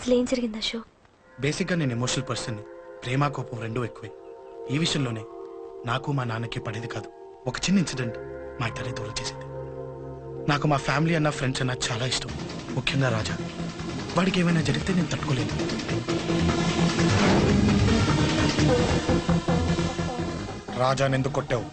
అసలు ఏం జరిగింది అశోక్? బేసిక్గా నేను ఎమోషనల్ పర్సన్ని. ప్రేమ కోపం రెండూ ఎక్కువే. ఈ విషయంలోనే నాకు మా నాన్నకి పడేది కాదు. ఒక చిన్న ఇన్సిడెంట్ మా ఇద్దరిని దూరం చేసింది. నాకు మా ఫ్యామిలీ అన్న ఫ్రెండ్స్ అన్న చాలా ఇష్టం, ముఖ్యంగా రాజా. వాడికి ఏమైనా జరిగితే నేను తట్టుకోలేను. రాజాని ఎందుకు కొట్టావు?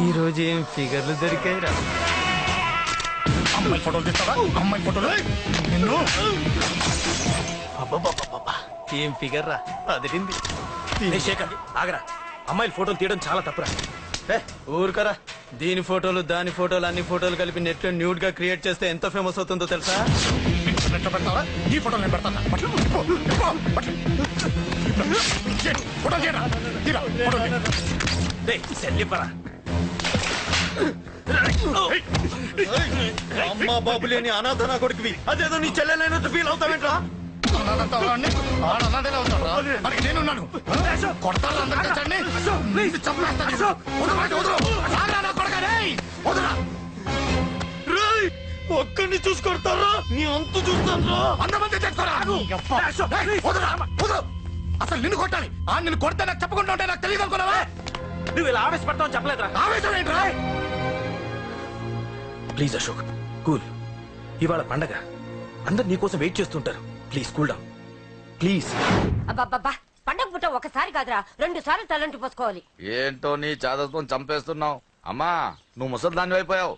ఈ రోజు ఏం ఫిగర్లు దొరికాయిరా? అమ్మాయి ఫోటోలు తీస్తావా? అమ్మాయి ఫోటోలు నిన్ను. ఏం ఫిగర్ రా, అదిరింది. శేఖర్ ఆగరా, అమ్మాయిల ఫోటోలు తీయడం చాలా తప్పురా. ఊరుకరా, దీని ఫోటోలు దాని ఫోటోలు అన్ని ఫోటోలు కలిపి నెట్ లో న్యూడ్ గా క్రియేట్ చేస్తే ఎంత ఫేమస్ అవుతుందో తెలుసా? పెడతావా? ఈ ఫోటోలు నేను పెడతాను. అమ్మా బాబు లేని అనాథ నా కొడుకువి, అదేదో నీ చెల్లెలైనట్టు ఫీల్ అవుతావేంట్రా? నేనున్నాను. కొడతాను ఒక్కడిని చూసి కొడతారా? నీ అంతు చూస్తారా? అంతమంది అసలు నిన్ను కొట్టాలి. నిన్ను కొడితే నాకు చెప్పకుండా ఉంటే నాకు తెలియదు అనుకున్నావా? నువ్వు ఇలా ఆవేశపడతావు చెప్పలేదురా. ఆవేశం ఏంట్రా? Please Ashok, cool. ఇవాళ పండగ, అందరు నీకోసం వెయిట్ చేస్తుంటారు. Please cool down please. అబ్బబ్బబ్బా, పండగ పుట్ట ఒకసారి కాదురా, 2 సార్లు తలంటి పోసుకోవాలి. ఏంటో నీ చాదత్వం చంపేస్తున్నావు. అమ్మా, నువ్వు ముసలిదాన్ని అయిపోయావు.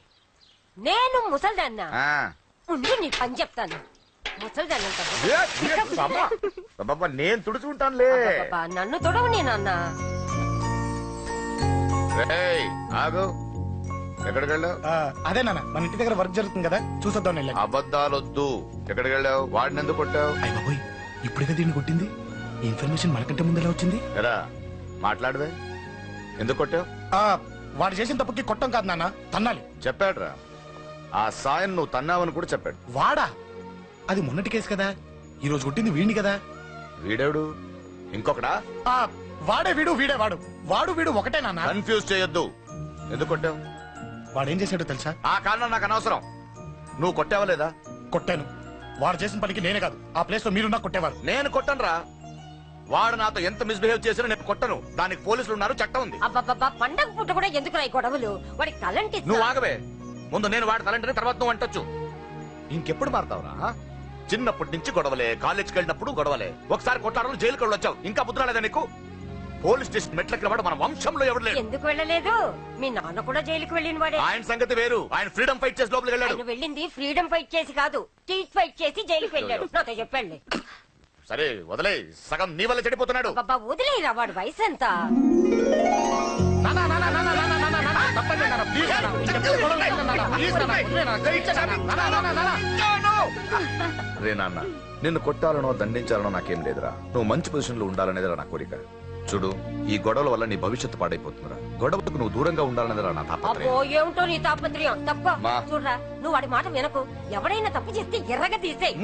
నేను ముసల్దాన్నా? ఉండి నీ పని చెప్తాను. ముసల్దాన్ని నేను తుడుచుకుంటానులే. నన్ను తొడవు నేనన్నా. ఆగు, ఎక్కడికి వెళ్ళావు? అదే నాన్న, మన ఇంటి దగ్గర వర్క్ జరుగుతుంది కదా, చూసొద్దాం. అబద్ధాలొద్దు. ఎక్కడికి వెళ్ళావు? వాడిని ఎందుకు కొట్టావు? అయ్య బాబోయ్, ఇప్పుడుగా దీన్ని కొట్టింది. ఈ ఇన్ఫర్మేషన్ మనకంటే ముందు ఎలా వచ్చింది? ఎరా మాట్లాడవే, ఎందుకు కొట్టావు? వాడు చేసిన తప్పుకి కొట్టం కాదు నాన్న, తన్నాలి. చెప్పాడురా, ఆ సాయం నువ్వు తన్నావని కూడా చెప్పాడు. వాడా? అది మొన్నటి కేసు కదా, ఈ రోజు కొట్టింది వీడిని కదా. వీడేవుడు? ఇంకొకడా? వాడే వీడు, వీడే వాడు. వాడు వీడు ఒకటే నాన్న. కన్ఫ్యూజ్ చేయొద్దు. ఎందుకు కొట్టావు? వాడేం చేశాడో తెలుసా? ఆ కారణం నాకు అనవసరం. నువ్వు కొట్టావా లేదా? కొట్టాను. వాడు చేసిన పనికి నేనే కాదు, ఆ ప్లేస్ లో మీరున్నా కొట్టేవారు. నేను కొట్టనురా. వాడు నాతో ఎంత మిస్బిహేవ్ చేసినా నేను కొట్టను. దానికి పోలీసులు ఉన్నారు, చట్టం ఉంది. అబ్బబ్బబ్బా, పండగ పుట్ట కూడా ఎందుకు రాయి గొడవలు? వాడికి తలంటి. నువ్వు ఆగవే. ముందు నేను వాడి తలంటే తర్వాత నువ్వు అంటొచ్చు. ఇంకెప్పుడు మారుతావురా? చిన్నప్పటి నుంచి గొడవలే, కాలేజ్కి వెళ్ళినప్పుడు గొడవలే. ఒకసారి కొట్లాడలు జైలుకి వచ్చావు, ఇంకా బుద్ధి రాలేదా నీకు? పోలీస్ స్టేషన్ మెట్లకి వాడు మన వంశంలో ఎవరు లేడు. ఎందుకు వెళ్ళలేదు? మీ నాన్న కూడా జైలుకి వెళ్ళిన వాడే. ఆయన సంగతి వేరు. ఆయన ఫ్రీడమ్ ఫైట్ చేసి లోపలికి వెళ్ళాడు. వెళ్ళింది ఫ్రీడమ్ ఫైట్ చేసి కాదు, స్ట్రీట్ ఫైట్ చేసి జైలుకి వెళ్ళాడు. నాతో చెప్పండి. సరే వదిలే, సగం నీ వల్ల చెడిపోతున్నాడు. బాబా వదిలేరా, వాడు వయసు ఎంత? రే నాన్న, నిన్ను కొట్టాలనో దండించాలనో నాకేం లేదురా. నువ్వు మంచి పొజిషన్ లో ఉండాలనేదిరా నా కోరిక. చూడు, ఈ గొడవల వల్ల నీ భవిష్యత్తు పాడైపోతుందిరా. గొడవకు నువ్వు దూరంగా ఉండాలనేదిరా నా తాపత్రయం. ఏమిటో నీ తాపత్రయం? తప్ప చూడరా, నువ్వు వాడి మాట వినకు. ఎవరైనా తప్పు చేస్తే ఎర్రగా తీసేయ్.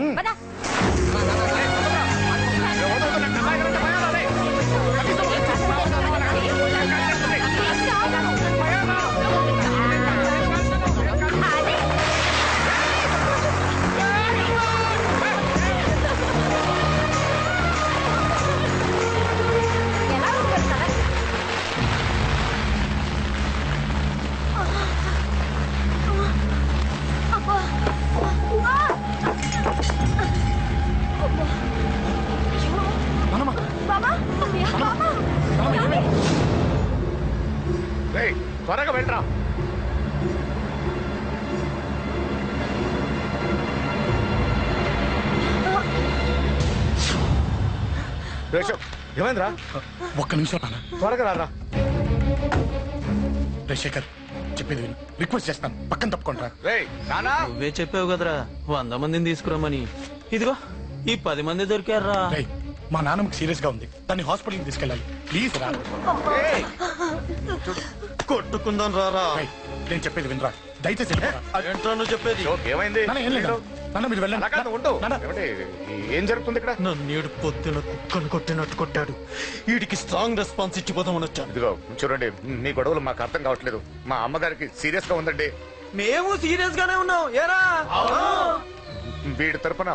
త్వరగా వెళ్ళరా. ఏమైందిరా? ఒక్క నిమిషం నాన్న, త్వరగా రారా. శేఖర్, చెప్పేది విను. రిక్వెస్ట్ చేస్తాను, పక్కన తప్పుకుంటా. నువ్వే చెప్పావు కదరా 100 మందిని తీసుకురామని. ఇదిగో ఈ 10 మంది దొరికారా. మా నాన్నకి సీరియస్ గా ఉంది, దాన్ని హాస్పిటల్ కి తీసుకెళ్ళాలి. ప్లీజ్ రా. కొట్టుకుందాం రారా. నేను చెప్పేది వినరా, దయచేసి ఏంట్రా నువ్వు చెప్పేది? ఏమైంది? ఏం లేదు, నాన్న మీరు వెళ్ళండి. అలా కాదు, ఉండు. నాన్న. ఏమండి, ఏం జరుగుతుంది ఇక్కడ? నన్ను పొద్దున కుక్కను కొట్టినట్టు కొట్టాడు. వీడికి స్ట్రాంగ్ రెస్పాన్స్ ఇచ్చిపోదామని వచ్చాను. ఇదిగో చూడండి, మీ గొడవలు మాకు అర్థం కావట్లేదు. మా అమ్మగారికి సీరియస్ గా ఉందండి. మేము సీరియస్ గానే ఉన్నాం. ఏరా వీడి తరపున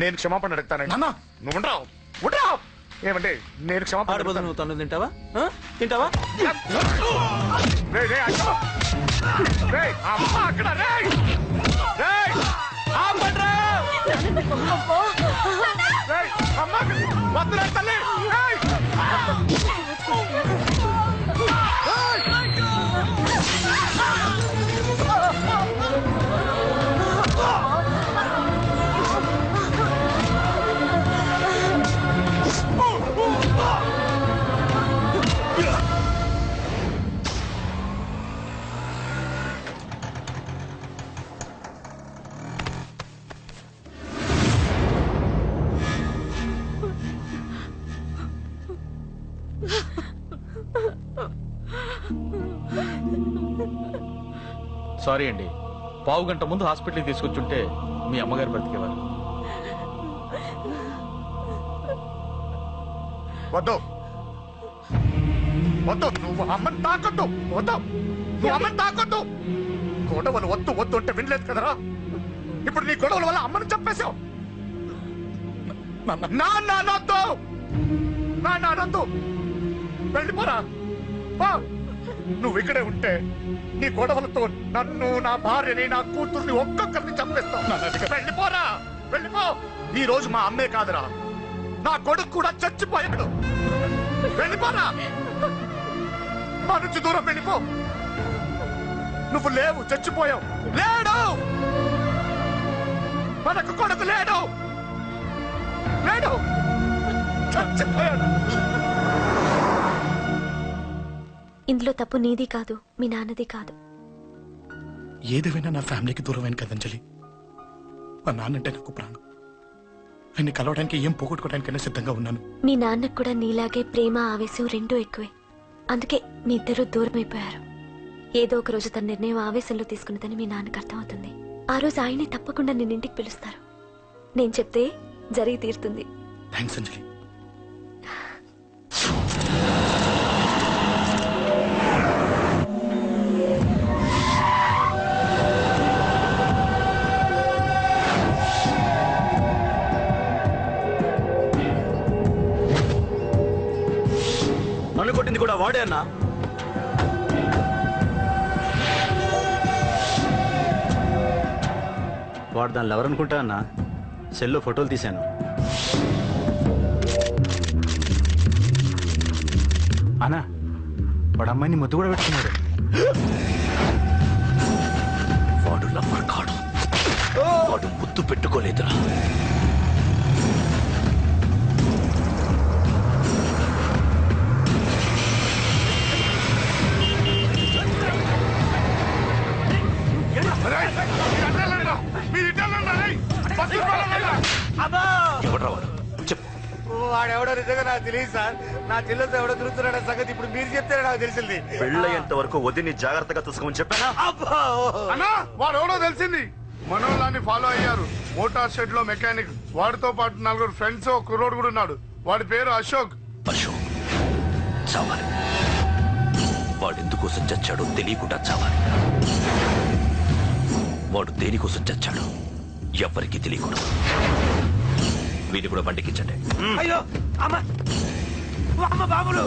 నేను క్షమాపణ అడుగుతానండి. నాన్న. నువ్వు ఉండరావు, ఉండరావు. ఏమండి, నేను క్షమాపణ ఆడబోదు. అడుగుతాను. నువ్వు తను తింటావా? తింటావా? రేయ్, రేయ్, అయ్యో. రేయ్, అమ్మ అక్కడ, రేయ్. రేయ్, ఆపండ్రా. రేయ్, అమ్మ అక్కడ. వద్దురా తల్లి. రేయ్. సారీ అండి, పావు గంట ముందు హాస్పిటల్కి తీసుకొచ్చుంటే మీ అమ్మగారు బ్రతికేవారు. వద్దు, వద్దు. నువ్వు అమ్మని తాకొద్దు. వద్దు, నువ్వు అమ్మని తాకొద్దు. గొడవలు వద్దు వద్దు అంటే వినలేదు కదరా. ఇప్పుడు నీ గొడవల వల్ల అమ్మని చంపేశావు. నాన్న అనొద్దు, నాన్న అనొద్దు. వెళ్ళిపోరా. పో. నువ్వు ఇక్కడే ఉంటే నీ గొడవలతో నన్ను, నా భార్యని, నా కూతుర్ని ఒక్కొక్కరిని చంపేస్తావు. వెళ్ళిపోరా, వెళ్ళిపో. ఈ రోజు మా అమ్మే కాదురా, నా కొడుకు కూడా చచ్చిపోయాడు. వెళ్ళిపోరా, మా నుంచి దూరం వెళ్ళిపో. నువ్వు లేవు, చచ్చిపోయావు. లేడు, మనకు కొడుకు లేడు, లేడు, చచ్చిపోయాడు. ఇందులో తప్పు నీది కాదు, మీ నాన్నది కాదు. ఏదేమైనా నా ఫ్యామిలీకి దూరమైన కదా అంజలి. మా నాన్నంటే నాకు ప్రాణం. ఆయన్ని కలవడానికి ఏం పోగొట్టుకోవడానికైనా సిద్ధంగా ఉన్నాను. మీ నాన్నకు కూడా నీలాగే ప్రేమ, ఆవేశం రెండూ ఎక్కువే. అందుకే మీ ఇద్దరూ దూరం అయిపోయారు. ఏదో ఒక రోజు తన నిర్ణయం ఆవేశంలో తీసుకున్నదని మీ నాన్నకు అర్థమవుతుంది. ఆ రోజు ఆయనే తప్పకుండా నిన్న ఇంటికి పిలుస్తారు. నేను చెప్తే జరిగి తీరుతుంది. థ్యాంక్స్ అంజలి. నన్ను కొట్టింది కూడా వాడే అన్నా. వాడు దానిలో ఎవరనుకుంటా అన్న సెల్లో ఫోటోలు తీశాను. అన్నా వాడు అమ్మాయిని ముద్దు కూడా పెట్టుకున్నాడు. వాడు లవ్వర్ కాడు, వాడు ముద్దు పెట్టుకోలేదురా. ఎవడ్రా వాడు? చెప్పు. వాడెవడో నిజంగా నాకు తెలియదు సార్. నా చెల్లెలతో ఎవడో తిరుగుతున్నాడ సంగతి ఇప్పుడు మీరు చెప్తే నాకు తెలిసింది. పెళ్ళయ్యేంత వరకు వదిని జాగ్రత్తగా చూసుకోమని చెప్పానా? అన్నా వాడు ఎవడో తెలిసింది. మనోళ్ళని ఫాలో అయ్యారు. మోటార్ షెడ్ లో మెకానిక్. వాడితో పాటు 4 ఫ్రెండ్స్, ఒక కుర్రోడు కూడా ఉన్నాడు. వాడి పేరు అశోక్. అశోక్ చావాలి. వాడు ఎందుకోసం చచ్చాడో తెలియకుండా చావాలి. వాడు దేనికోసం చచ్చాడో ఎవ్వరికీ తెలియకూడదు. వీడిని కూడా బండికించండి. అయ్యో అమ్మ, అమ్మ బాబులు.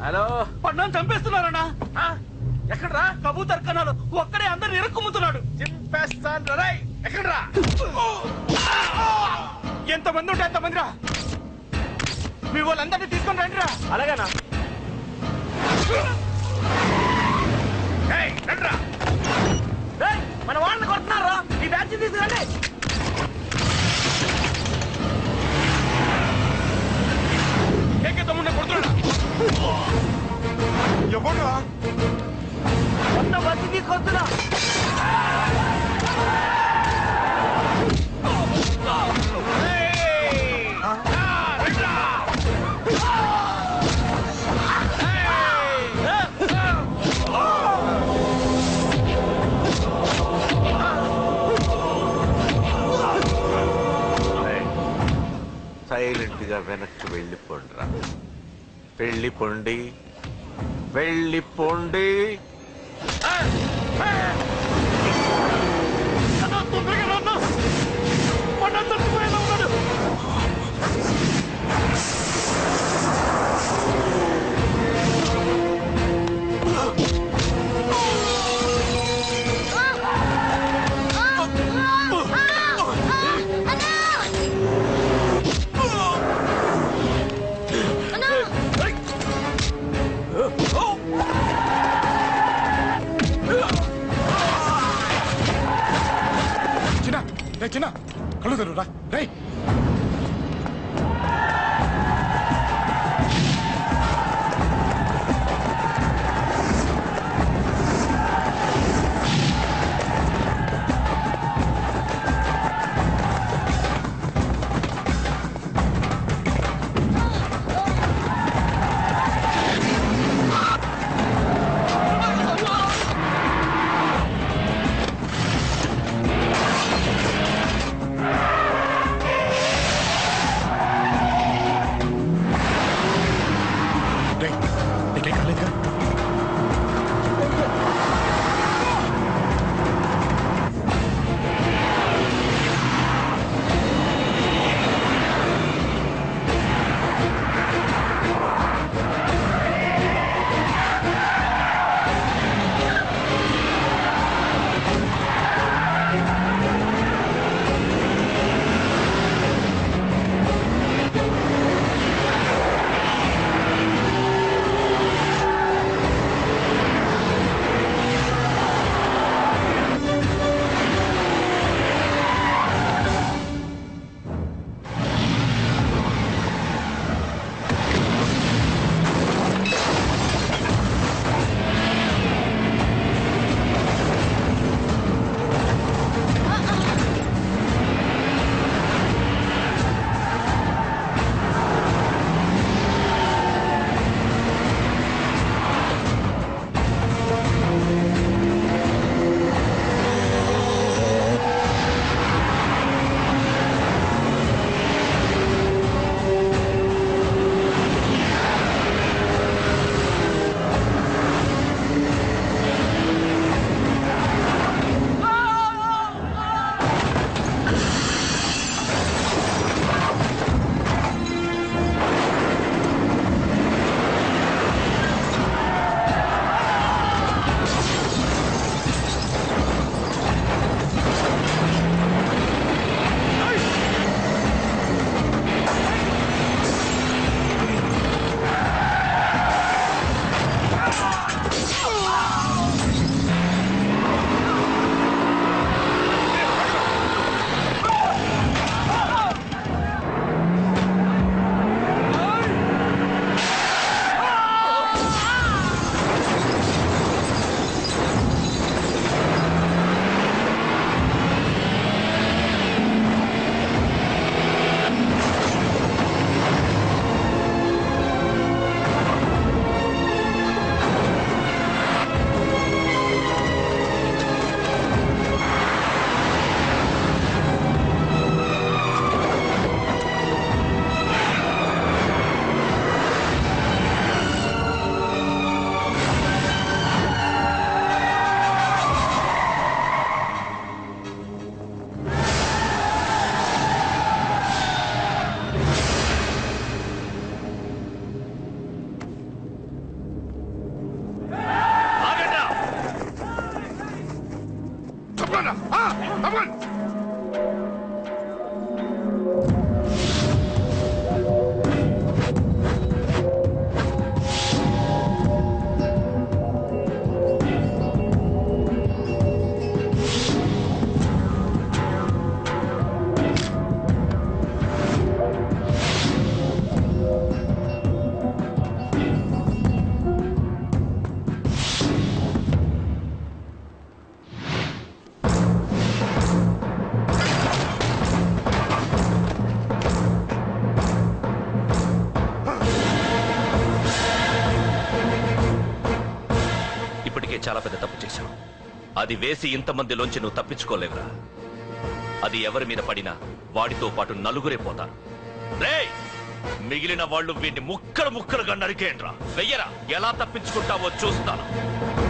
హలో పన్నాను చంపేస్తున్నారన్నా. ఎక్కడ్రా? కబూతర్ కన్నాలు ఒక్కడే అందరు ఇరుక్కుమ్ముతున్నాడు. చింపేస్తాను రై. ఎక్కడ్రా? ఎంతమంది ఉంటే ఎంతమంది రా. మీ వాళ్ళందరినీ తీసుకొని రండి రా. అలాగేనా? మన వాళ్ళని కొడుతున్నారా? ఈ బ్యాచ్ తీసుకురండి. తమ్ముడిని కొడుతున్నాడు. ఎవరు మొత్తం బస్సు తీసుకొస్తున్నా. సైలెంట్ గా వెనక్కి వెళ్ళిపోండిరా. వెళ్ళిపోండి, వెళ్ళిపోండి. చిన్న కళ్ళు తెరురా. రై చాలా పెద్ద తప్పు చేశావు. అది వేసి ఇంతమందిలోంచి నువ్వు తప్పించుకోలేవురా. అది ఎవరి మీద పడినా వాడితో పాటు నలుగురే పోతారు. రేయ్, మిగిలిన వాళ్ళు వీడిని ముక్కలు ముక్కలుగా నరికేయండ్రా. వెయ్యరా, ఎలా తప్పించుకుంటావో చూస్తాను.